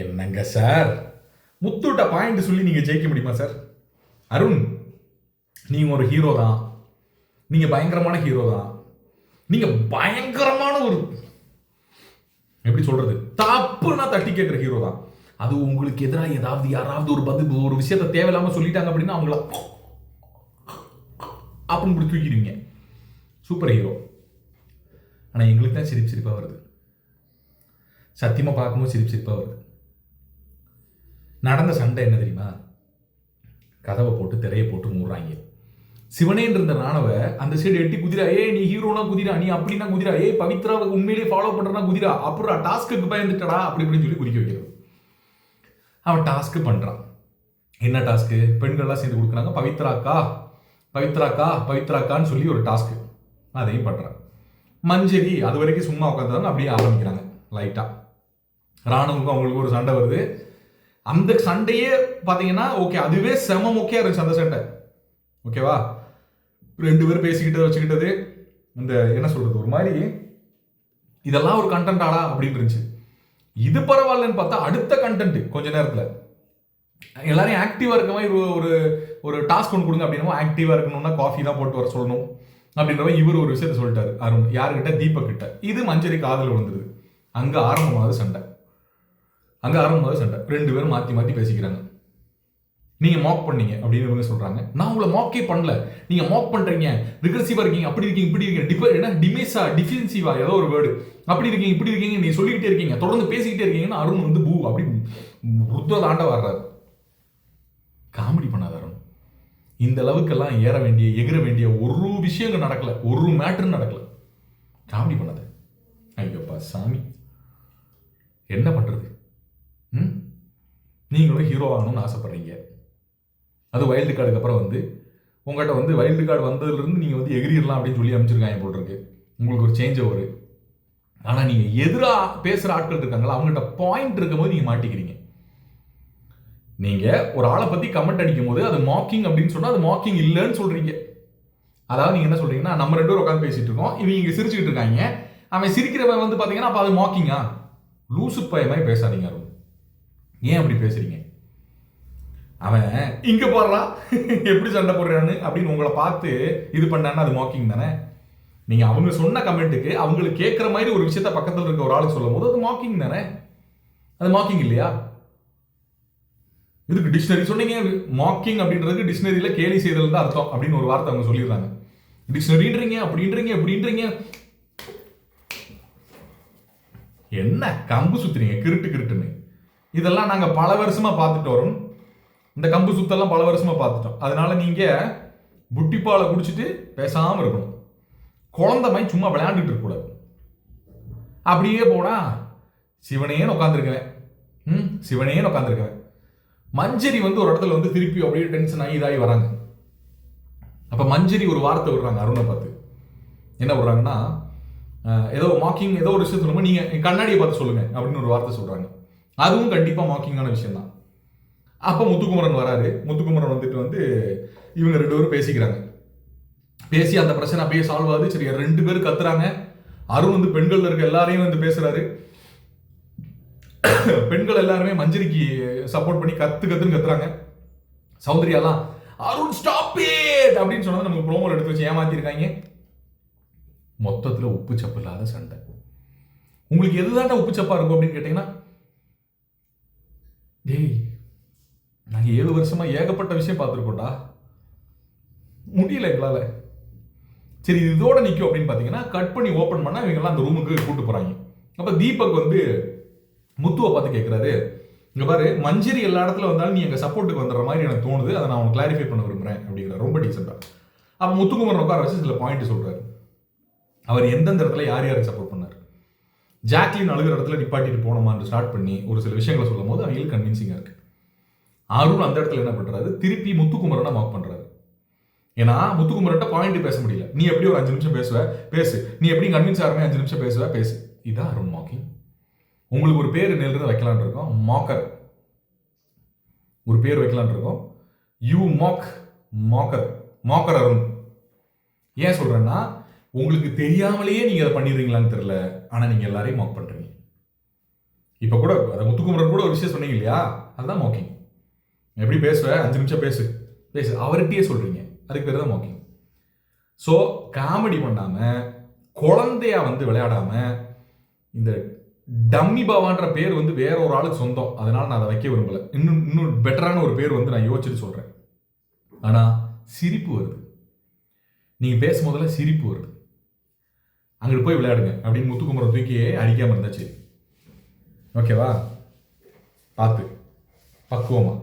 என்னங்க sir, முத்துட்ட point சொல்லி நீங்க ஜெயிக்க முடியுமா சார்? அருண், நீங்க ஒரு ஹீரோ தான். நீங்க பயங்கரமான ஹீரோ தான். நீங்க பயங்கரமான ஒரு, எப்படி சொல்றது, தப்புனா தட்டி கேட்கிற ஹீரோ தான். அது உங்களுக்கு எதிராக ஏதாவது யாராவது ஒரு பதில் ஒரு விஷயத்த தேவையில்லாம சொல்லிட்டாங்க அப்படின்னா அவங்கள அப்படின்னு தூக்கிடுவீங்க. Super hero. ஆனா எங்களுக்கு தான் சிரிப்பு சிரிப்பா வருது. சத்தியமா பார்க்கும்போது சிரிப்பு சிரிப்பா வருது. நடந்த சண்டை என்ன தெரியுமா? கதவை போட்டு திரையை போட்டு மூடுறாங்க. சிவனேன் இருந்த ராணவ அந்த சைடு எட்டி குதிரா, ஏய் நீ ஹீரோனா குதிரா, நீ அப்படின்னா குதிரா, ஏய் பவித்ராவை உண்மையிலேயே ஃபாலோ பண்றனா குதிரா, அப்புறம் டாஸ்க்கு பயந்துட்டடா அப்படி இப்படின்னு சொல்லி குதிக்க வைக்கிறது. அவன் டாஸ்க்கு பண்றான். என்ன டாஸ்க்கு? பெண்கள்லாம் சேர்ந்து கொடுக்குறாங்க. பவித்ராக்கா பவித்ராக்கா பவித்ராக்கான்னு சொல்லி ஒரு டாஸ்க்கு, அதையும் பண்றான். மஞ்சரி அது வரைக்கும் சும்மா உட்காந்துறாங்க. அப்படியே ஆரம்பிக்கிறாங்க லைட்டா. ராணுவுக்கும் அவங்களுக்கு ஒரு சண்டை வருது. அந்த சண்டையே பார்த்தீங்கன்னா ஓகே, அதுவே செம முக்கியம் இருந்துச்சு அந்த சண்டை. ஓகேவா? ரெண்டு பேரும் பேசிக்கிட்டது வச்சுக்கிட்டது, இந்த என்ன சொல்றது, ஒரு மாதிரி இதெல்லாம் ஒரு கண்டென்ட்டாடா அப்படின்னு இருந்துச்சு. இது பரவாயில்லன்னு பார்த்தா அடுத்த கண்டென்ட் கொஞ்ச நேரத்தில் எல்லாரையும் ஆக்டிவா இருக்க மாதிரி ஒரு ஒரு டாஸ்க் ஒன்று கொடுங்க அப்படின்னா, ஆக்டிவா இருக்கணும்னா காஃபி தான் போட்டு வர சொல்லணும் அப்படின்றவ இவர் ஒரு விஷயத்த சொல்லிட்டாரு. அருண் யாருக்கிட்ட? தீபக் கிட்ட. இது மஞ்சரி காதல் விழுந்துருது. அங்க ஆரம்பமாவது சண்டை. ரெண்டு பேரும் மாத்தி மாத்தி பேசிக்கிறாங்க. நீங்க மாக் பண்ணீங்க அப்படின்னு இவங்க சொல்றாங்க. நான் உங்களை மாக்கே பண்ணல, நீங்க மாக் பண்றீங்க, ரிகர்சிவா இருக்கீங்க, அப்படி இருக்கீங்க, இப்படி இருக்கீங்க, என்ன டிமேஸா டிஃபென்சிவா ஏதோ ஒரு வேர்டு, அப்படி இருக்கீங்க இப்படி இருக்கீங்க, நீ சொல்லிக்கிட்டே இருக்கீங்க, தொடர்ந்து பேசிக்கிட்டே இருக்கீங்கன்னு அருண் வந்து பூ அப்படி ருத்ர தாண்ட வர்றாரு. காமெடி பண்ணாத அருண். இந்த அளவுக்கெல்லாம் ஏற வேண்டிய எகிர வேண்டிய ஒரு விஷயங்கள் நடக்கல, ஒரு மேட்டர் நடக்கல. காமெடி பண்ணாத. ஐயோப்பா சாமி, என்ன பண்றது? நீங்களும் ஹீரோ ஆகணும்னு ஆசைப்படுறீங்க. அது வைல்டு கார்டுக்கு அப்புறம் வந்து உங்கள்கிட்ட வந்து வைல்டு கார்டு வந்ததுலேருந்து நீங்கள் வந்து எகிரிடலாம் அப்படின்னு சொல்லி அமைச்சிருக்காங்க போல் இருக்கு. உங்களுக்கு ஒரு சேஞ்ச் ஓவர். ஆனால் நீங்கள் எதிராக பேசுகிற ஆட்கள் இருக்காங்களா, அவங்கள்ட்ட பாயிண்ட் இருக்கும் போது நீங்கள் மாட்டிக்கிறீங்க. நீங்கள் ஒரு ஆளை பற்றி கமெண்ட் அடிக்கும் போது அது மாக்கிங் அப்படின்னு சொன்னால் அது மாக்கிங் இல்லைன்னு சொல்கிறீங்க. அதாவது நீங்கள் என்ன சொல்கிறீங்கன்னா, நம்ம ரெண்டு பேரும் உட்காந்து பேசிகிட்டு இருக்கோம், இவங்க இங்கே சிரிச்சுக்கிட்டு இருக்காங்க, அவன் சிரிக்கிறவன் வந்து பார்த்தீங்கன்னா அப்போ அது மாக்கிங்கா? லூசு பயமாய் பேசாதீங்க அருண். ஏன் அப்படி பேசுறீங்க? அவன் இங்க போடுறா எப்படி சண்டை போடுறான்னு அப்படின்னு உங்களை பார்த்து இது பண்ணான்னா அது மாக்கிங் தானே? நீங்க அவங்க சொன்ன கமெண்ட்டுக்கு அவங்களுக்கு கேட்கிற மாதிரி ஒரு விஷயத்த பக்கத்தில் இருக்க ஒரு ஆளுக்கு சொல்லும் போது அது மாக்கிங் தானே? அது மாக்கிங் இல்லையா? இதுக்கு டிக்ஷனரி சொன்னீங்க. மாக்கிங் அப்படின்றதுக்கு டிக்ஷனரியில கேலி செய்தல் தான் அர்த்தம் அப்படின்னு ஒரு வார்த்தை அவங்க சொல்லிடுறாங்க. டிக்ஷனரின்றீங்க, அப்படின்றீங்க. என்ன கம்பு சுத்துறீங்க கிருட்டுன்னு? இதெல்லாம் நாங்க பல வருஷமா பார்த்துட்டு வரோம். இந்த கம்பு சுத்தெல்லாம் பல வருஷமா பார்த்துட்டோம். அதனால நீங்க புட்டிப்பாலை குடிச்சிட்டு பேசாம இருக்கணும். குழந்தை மாதிரி சும்மா விளையாண்டுட்டு இருக்க கூடாது. அப்படியே போனா சிவனேன்னு உட்காந்துருக்கேன். மஞ்சரி வந்து ஒரு இடத்துல வந்து திருப்பி அப்படியே டென்ஷன் ஆகி இதாகி வராங்க. அப்ப மஞ்சரி ஒரு வார்த்தை விடுறாங்க அருணை பார்த்து. என்ன விடுறாங்கன்னா, ஏதோ மாக்கிங் ஏதோ ஒரு விஷயம் சொல்லும்போது நீங்க கண்ணாடியை பார்த்து சொல்லுங்க அப்படின்னு ஒரு வார்த்தை சொல்றாங்க. அதுவும் கண்டிப்பா மாக்கிங்கான விஷயம் தான். அப்ப முத்துக்குமரன் வராரு. முத்துக்குமரன் வந்துட்டு வந்து இவங்க ரெண்டு பேரும் பேசிக்கிறாங்க. பேசி அந்த பிரச்சனை அப்படியே சால்வ் ஆகுது. சரி, ரெண்டு பேரும் கத்துறாங்க. அருண் வந்து பெண்கள் இருக்க எல்லாரையும் வந்து பேசுறாரு. பெண்கள் எல்லாருமே மஞ்சரிக்கு சப்போர்ட் பண்ணி கத்துன்னு கத்துறாங்க. சௌந்தர்யாலாம் அருண் ஸ்டாப் இட் அப்படின்னு சொன்னது நமக்கு ப்ரோமோல எடுத்து வச்சு ஏமாத்திருக்காங்க. மொத்தத்துல உப்பு சப்பு இல்லாத சண்டை. உங்களுக்கு எதுதான்டா உப்பு சப்பா இருக்கும் அப்படின்னு கேட்டீங்கன்னா, டேய் நாங்க 7 வருஷமா ஏகப்பட்ட விஷயம் பார்த்துருக்கோம்டா, முடியல எங்களால. சரி இதோட நிற்கும் அப்படின்னு பார்த்தீங்கன்னா, கட் பண்ணி ஓப்பன் பண்ணா இவங்கெல்லாம் அந்த ரூமுக்கு கூட்டு போறாங்க. அப்ப தீபக் வந்து முத்துவை பார்த்து கேட்கிறாரு, இங்க பாரு மஞ்சரி எல்லா இடத்துல வந்தாலும் நீ எங்க சப்போர்ட்டுக்கு வந்துடுற மாதிரி எனக்கு தோணுது, அதை நான் உனக்கு கிளாரிஃபை பண்ண விரும்புறேன் அப்படிங்கிற ரொம்ப டீசெண்டா. அப்ப முத்துக்குமரன் உட்கார வச்சு சில பாயிண்ட் சொல்றாரு. அவர் எந்தெந்த இடத்துல யார் யாருக்கு சப்போர்ட் பண்ணார், ஜாக்லின் அழுகிற இடத்துல நிப்பாட்டிட்டு போனோமான்னு ஸ்டார்ட் பண்ணி ஒரு சில விஷயங்களை சொல்லும் போது அவங்களுக்கு கன்வின்சிங்கா இருக்கு. அருண் அந்த இடத்துல என்ன பண்றாரு, திருப்பி முத்துக்குமரனை மார்க் பண்றாரு. ஏன்னா முத்துக்குமரன்ட்ட பாயிண்ட் பேச முடியல. நீ எப்படி ஒரு 5 நிமிஷம் பேசு, நீ எப்படி கன்வின்ஸ் ஆகிறமே 5 நிமிஷம் பேசு. இதான் அருண் மாக்கிங். உங்களுக்கு ஒரு பேர் நேர்ந்து வைக்கலான் இருக்கோம், மாக்கர். ஒரு பேர் வைக்கலான் இருக்கோம், யூ மாக்கர் அருண். ஏன் சொல்றேன்னா, உங்களுக்கு தெரியாமலேயே நீங்க அதை பண்ணிடுறீங்களான்னு தெரியல, ஆனா நீங்க எல்லாரையும் மாக் பண்றீங்க. இப்போ கூட அதை முத்துக்குமரன் கூட ஒரு விஷயம் சொன்னீங்க இல்லையா, அதுதான் மோக்கிங். எப்படி பேசுவ, 5 நிமிஷம் பேசு அவர்கிட்டயே சொல்றீங்க, அதுக்கு பேர் தான் மோக்கிங். ஸோ காமெடி பண்ணாம, குழந்தையா வந்து விளையாடாம, இந்த டம்மி பாவான்ற பேர் வந்து வேற ஒரு ஆளுக்கு சொந்தம், அதனால நான் அதை வைக்க விரும்பல. இன்னும் பெட்டரான ஒரு பேர் வந்து நான் யோசிச்சுட்டு சொல்றேன். ஆனா சிரிப்பு வருது, நீங்க பேசும்போதுல சிரிப்பு வருது, அங்கிட்டு போய் விளையாடுங்க அப்படின்னு முத்துக்குமரன் தூக்கி அடிக்காம இருந்தாச்சு. ஓகேவா? பார்த்து பக்குவமா